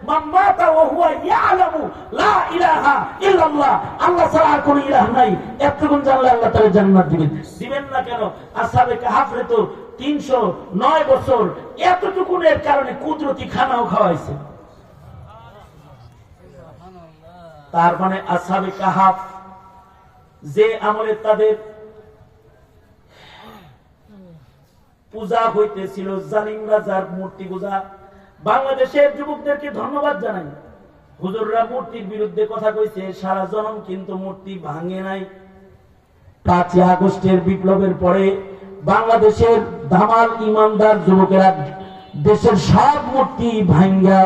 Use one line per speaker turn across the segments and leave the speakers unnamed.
মান মাতা ওয়া হুয়া ইয়ালামু লা ইলাহা ইল্লাল্লাহ, আল্লাহ ছাড়া আর কোনো ইলাহ নাই, এতটুকু জানলে আল্লাহ তাআলা জান্নাত দিবেন। দিবেন না কেন? আসহাবে কাহফে তো 309 বছর এতটুকুনের কারণে কুদরতি খানাও খাওয়াইছে। তার মানে আসহাবে কাহফ যে আমলে তাদের পূজা হইতেছিল, জালিম রাজার মূর্তি পূজা। বাংলাদেশের যুবকদেরকে ধন্যবাদ জানাই, হুজুররা মূর্তির বিরুদ্ধে কথা কইছে, সারা জনম কিন্তু মূর্তি ভাঙে নাই। 5 আগস্টের বিপ্লবের পরে বাংলাদেশের ধামাল ইমানদার যুবকেরা দেশের সব মূর্তি ভাঙ্গা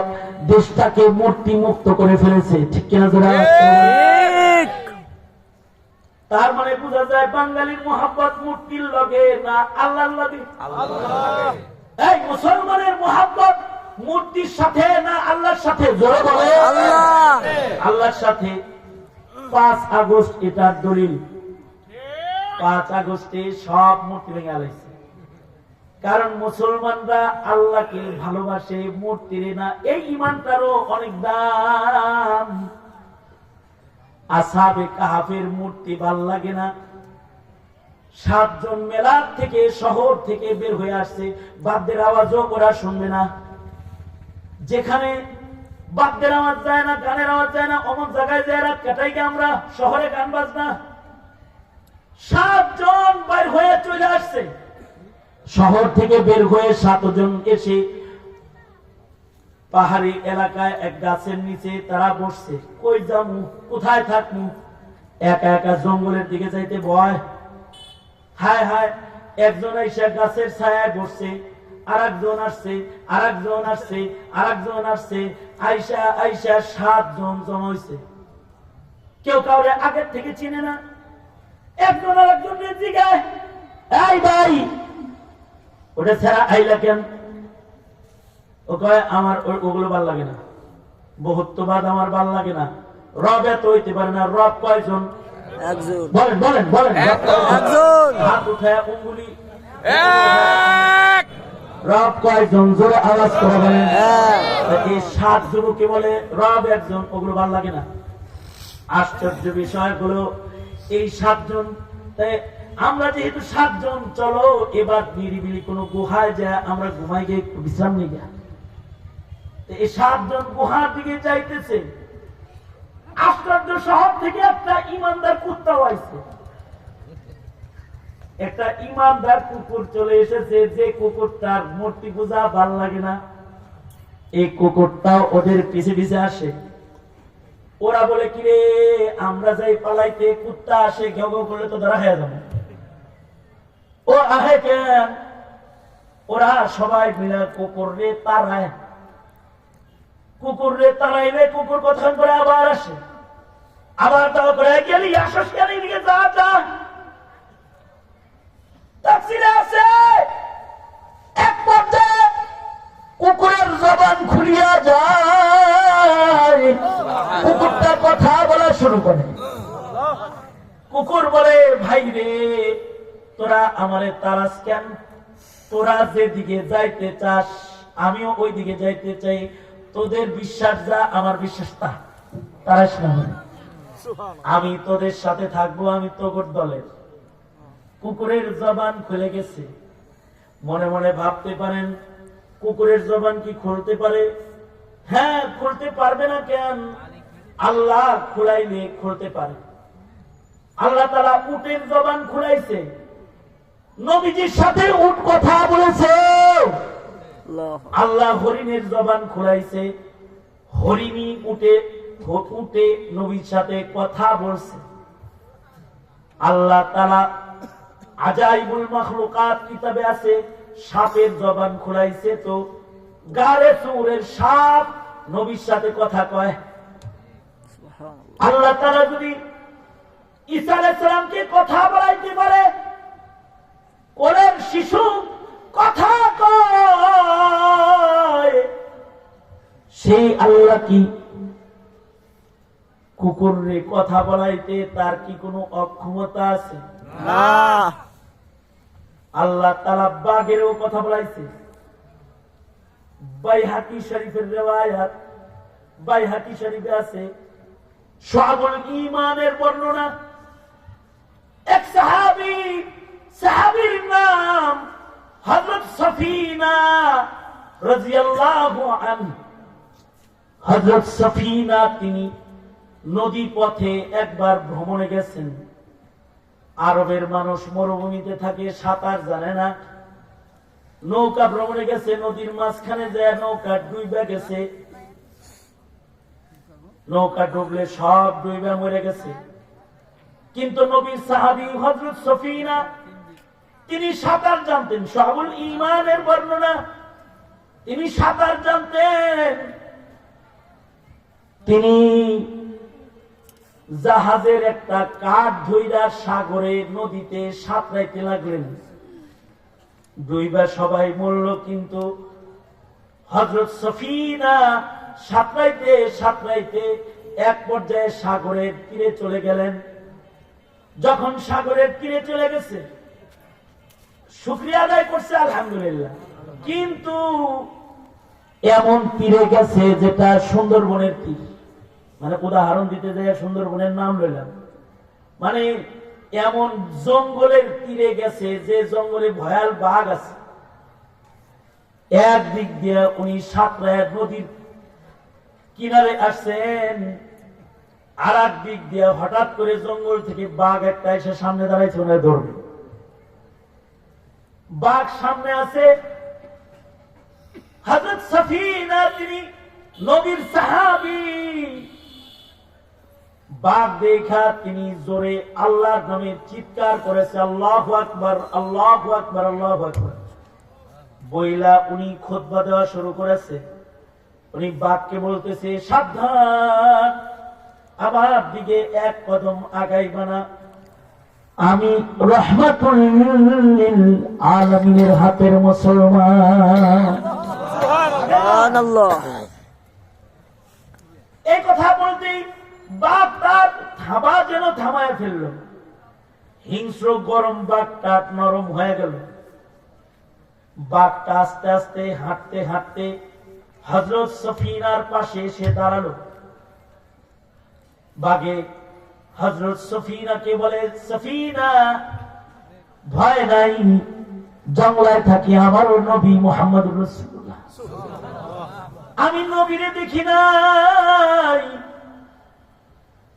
দেশটাকে মূর্তি মুক্ত করে ফেলেছে, ঠিক কিনা? তার মানে বোঝা যায় বাঙালির মোহাব্বত মূর্তির লগে না আল্লাহর লগে। এই মুসলমানের মোহাব্বত মূর্তির সাথে না আল্লাহর সাথে? জোরে বলে আল্লাহর সাথে। 5 আগস্ট এটার দলিল। 5 আগস্টে সব মূর্তি ভেঙে গেছে, কারণ মুসলমানরা আল্লাহকে ভালোবাসে, মূর্তিরে না। এই ইমানটারও অনেক দাম। আসহাবে কাহফের মূর্তি ভাল লাগে না। 7 জন মেলার থেকে, শহর থেকে বের হয়ে আসছে, বাদ্যের আওয়াজও ওরা শুনবে না। যেখানে বাদ্যের আওয়াজ যায় না, গানের আওয়াজ যায় না, অমন জায়গায় যায় রাত কাটাই গে আমরা, শহরে গান বাজনা। 7 জন বের হয়ে চলে আসছে, শহর থেকে বের হয়ে 7 জন এসে পাহাড়ি এলাকায় এক গাছের নিচে তারা বসছে। কই যামু, কোথায় থাকমু? একা একা জঙ্গলের দিকে যাইতে ভয়। হায় হায়, একজন এসে গাছের ছায়ায় বসছে, আরেকজন আসছে, আরেকজন আসছে, আরেকজন আসছে, আইসা আইসা 7 জন জমা হইছে। কেউ কাউরে আগের থেকে চিনে না। একজন আরেকজন জিজ্ঞাসা, এই ভাই ওটা ছাড়া আইলা কেন? ও কয় আমার ওগুলো ভাল লাগে না, বহুত্ববাদ আমার ভাল লাগে না, রব এত হইতে পারে না। রব কয়জন? একজন। বলেন বলেন বলেন। একজন। হাত উঠায় উঙ্গুলি। এক। রব কয়জন? জোরে আওয়াজ করে বলেন। এই 7 যুবককে বলে রব একজন, ওগুলো ভাল লাগে না। আশ্চর্য বিষয় হলো এই 7 জন। তাই আমরা যেহেতু 7 জন, চলো এবার নিরিবিলি কোনো গুহায় যায়, আমরা ঘুমাই গিয়ে একটু বিশ্রাম নিয়ে যাই। এই 7 জন গুহার দিকে যাইতেছে। আশ্চর্য, শহর থেকে একটা ইমানদার কুত্তা আইছে। একটা ইমানদার কুকুর চলে এসেছে, যে কুকুরটার মূর্তি পূজা ভাল লাগে না। এই কুকুরটাও ওদের পিছে পিছে আসে। ওরা বলে, কিরে আমরা যাই পালাইতে, কুত্তা আসে ঘেউ ঘেউ করলে তো ধরা হয়ে যাবে। ও আহে কেন? ওরা সবাই মিলে কুকুর রে তাড়ায়। কুকুর রে তাড়াইলে কুকুর কতক্ষণ করে আবার আসে, আবার তাও করে গেলি আসস কেন, এদিকে যা যা। তাফসীরে আছে এক পর্যায়ে কুকুরের জবান খুলিয়া যায়, কুকুরটা কথা বলা শুরু করে। কুকুর বলে, ভাই রে তোরা আমারে তাড়াস কেন? তোরা যেদিকে যাইতে চাস আমিও ওই দিকে যাইতে চাই, তোদের বিশ্বাস যা আমার বিশ্বাস তা, তাড়াস না। আমি তোদের সাথে থাকবো, আমি তোর দলের। কুকুরের জবান খুলে গেছে। মনে মনে ভাবতে পারেন কুকুরের জবান কি খুলতে পারে? হ্যাঁ, খুলতে পারবে না কেন? আল্লাহ খুলাইলে খুলতে পারে। আল্লাহ তাআলা উটের জবান খুলাইছে, নবীজির সাথে উট কথা বলেছে। আল্লাহ হরিণের জবান খুলাইছে, হরিণী উটে নবীর সাথে কথা বলছে। আল্লাহ তাআলা আজাইবুল মাখলুকাত কিতাবে আছে, সাপের জবান খুলাইছে। তো গারে সুরের সাপ নবীর সাথে কথা কয়। আল্লাহ তাআলা যদি ঈসা আলাইহিস সালামকে কথা বলাইতে পারে, কোলের শিশু কথা কয়, সেই আল্লাহ কি কুকুরে কথা বলাইতে তার কি কোনো অক্ষমতা আছে? না। আল্লাহ তাআলা বাঘেরও কথা বলাইছে। বাইহাকি শরীফের রিওয়ায়াত, বাইহাকি শরীফে আছে। শুআবুল ঈমানের বর্ণনা, এক সাহাবীর নাম হযরত সফিনা রাদিয়াল্লাহু আনহু। হযরত সফিনা তিনি নদী পথে একবার ভ্রমণে গেছেন। আরবের মানুষ মরুভূমিতে থাকে, সাঁতার জানে না। নৌকা ভ্রমণে গেছে, নদীর মাঝখানে যায় নৌকা ডুবে গেছে। নৌকা ডুবলে সব ডুবে মরে গেছে। কিন্তু নবীর সাহাবী হযরত সফিনা তিনি সাঁতার জানতেন। শুআবুল ঈমানের বর্ণনা, তিনি সাঁতার জানতেন। তিনি জাহাজের একটা কাঠ ধইরা সাগরে নদীতে সাঁতরাইতে লাগলেন। ডুইবা সবাই মরল, কিন্তু হযরত সফিনা সাঁতরাইতে সাঁতরাইতে এক পর্যায়ে সাগরের তীরে চলে গেলেন। যখন সাগরের তীরে চলে গেছে, শুকরিয়া আদায় করছে আলহামদুলিল্লাহ, কিন্তু এমন তীরে গেছে যেটা সুন্দরবনের তীর। মানে উদাহরণ দিতে যাই সুন্দরবনের নাম লইলাম, মানে এমন জঙ্গলের তীরে গেছে যে জঙ্গলে ভয়াল বাঘ আছে। একদিক দিয়ে উনি সাঁতরায় নদীর কিনারে আসছেন, আর এক দিক দিয়ে হঠাৎ করে জঙ্গল থেকে বাঘ একটা এসে সামনে দাঁড়াইছে, ওনার ধরবে। বাঘ সামনে আছে, হযরত সফিনা তিনি নবীর সাহাবী। বাঘ দেখা তিনি জোরে আল্লাহর নামে চিৎকার করেছে, আল্লাহু আকবার, আল্লাহু আকবার, আল্লাহু আকবার বইলা উনি খুতবা দেওয়া শুরু করেছে। উনি বাঘকে বলতেছে, সাবধান, আমার দিকে এক কদম আগাইবা না, আমি রহমাতুল লিল আলামিনের হাতের মুসলমান। সুবহানাল্লাহ। এই কথা বলতেই বাঘ তার থাবা যেন থামায় ফেলল। হিংস্র গরম বাঘটা নরম হয়ে গেল। বাঘটা আস্তে আস্তে হাঁটতে হাঁটতে হযরত সফিনার পাশে এসে দাঁড়ালো। বাঘে হযরত সফিনাকে বলে, সফিনা ভয় নাই, জঙ্গলায় থাকি, আমারও নবী মুহাম্মদুর রাসূলুল্লাহ, আমি নবীরে দেখি নাই,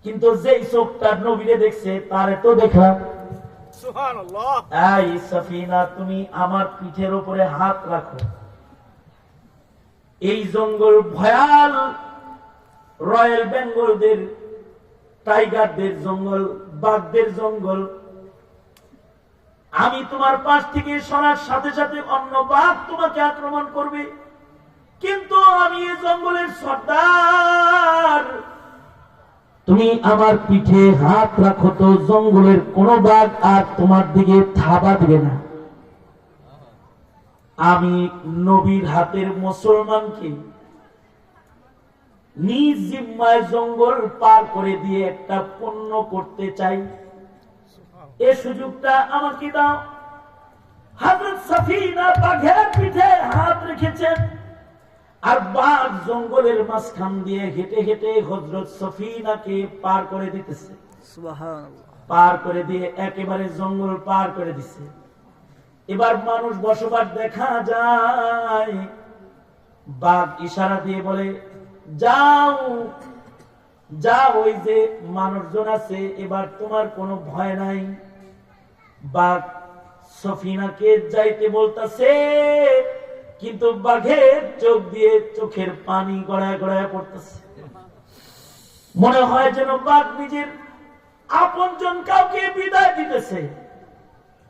কিন্তু যেই চোখটা নবীরে দেখছে তারে তো দেখলাম। সুবহানাল্লাহ। এই সফিনা, তুমি আমার পিঠের উপরে হাত রাখো। এই জঙ্গল ভয়াল রয়্যাল বেঙ্গলদের, টাইগারদের জঙ্গল, বাঘদের জঙ্গল। আমি তোমার পাশ থেকে সরার সাথে সাথে অন্য বাঘ তোমাকে আক্রমণ করবে, কিন্তু আমি এই জঙ্গলের সর্দার। তুমি আমার পিঠে হাত রাখো তো জঙ্গলের কোন বাঘ আর তোমার দিকে থাবা দিবে না। আমি নবীর হাতের মুসলমানকে নিজ জিম্মায় জঙ্গল পার করে দিয়ে একটা পুণ্য করতে চাই, এ সুযোগটা আমাকে দাও। হযরত সফিনা বাঘের পিঠে হাত রেখেছেন, আর বাঘ জঙ্গলের মাঝখান দিয়ে হেঁটে হেঁটে হযরত সফিনাকে পার করে দিতেছে। সুবহানাল্লাহ। পার করে দিয়ে একেবারে জঙ্গল পার করে দিছে। এবার মানুষ বসবাস দেখা যায়। বাঘ ইশারা দিয়ে বলে, যাও যাও, ওই যে মানুষজন আছে, এবার তোমার কোনো ভয় নাই। বাঘ সফিনাকে যাইতে বলতেছে, কিন্তু বাঘের চোখ দিয়ে চোখের পানি গড়ায় গড়ায় পড়তেছে। মনে হয় যেন বাঘ নিজের আপনজন কাউকে বিদায় দিতেছে।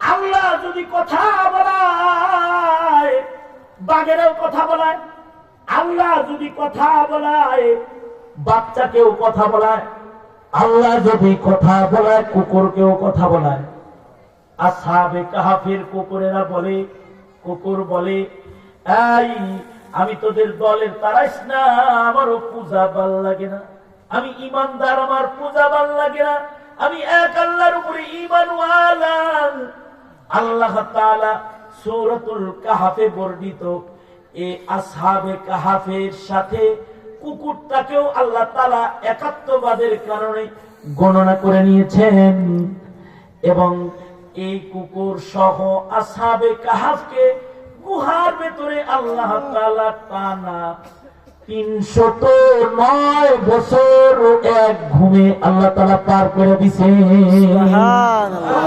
আল্লাহ যদি কথা বলায়, বাঘেরও কথা বলায়। আল্লাহ যদি কথা বলায়, বাচ্চাকেও কথা বলায়। আল্লাহ যদি কথা বলায়, কুকুরকেও কথা বলায়। আসহাবে কাহাফের কুকুরেরা বলে, কুকুর বলে, এই আমি তোদের দলের তারাইস না, আমারও পূজা ভাল লাগে না, আমি ইমানদার, আমার পূজা ভাল লাগে না, আমি এক আল্লাহর উপরে ঈমানওয়ালা। আল্লাহ তাআলা সূরাতুল কাহফে বর্ণিত এই আসহাবে কাহফের সাথে কুকুরটাকেও আল্লাহ তাআলা একাত্মবাদের কারণে গণনা করে নিয়েছেন এবং এই কুকুর সহ আসহাবে কাহাফকে গুহার ভেতরে আল্লাহ তাআলা টানা 309 বছর এক ঘুমে আল্লাহ তাআলা পার করে দিয়েছেন। সুবহানাল্লাহ।